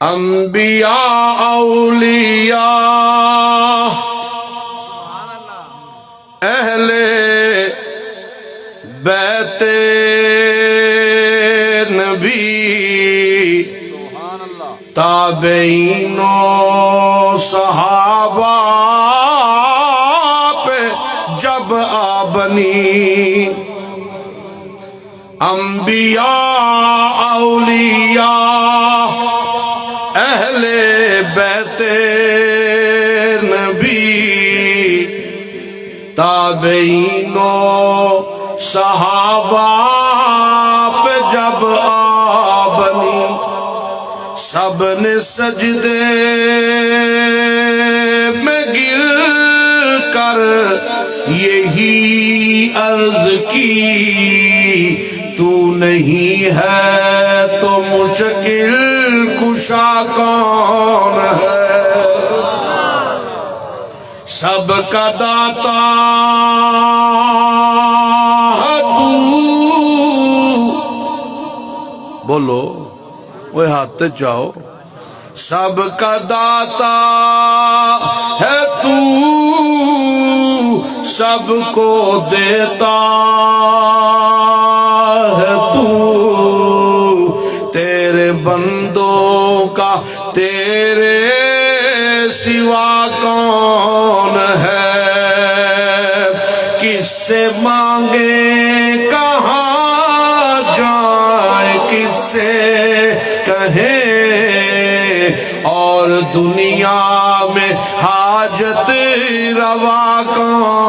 انبیاء اولیاء اہل بیت نبی تابعین و صحابہ پہ جب آبنی انبیاء اولیاء اہل بیت نبی تابعین و صحابہ پہ جب آبنی سب نے سجدے میں گر کر یہی عرض کی تو نہیں ہے تو مشکل کشا کون ہے سب کا داتا ہے تو بولو وہ ہاتھ چاہو سب کا داتا ہے تو سب کو دیتا ہے تو تیرے بندوں کا تیرے سوا کون ہے کس سے مانگے کہاں جائیں کس سے کہیں اور دنیا میں حاجت روا کون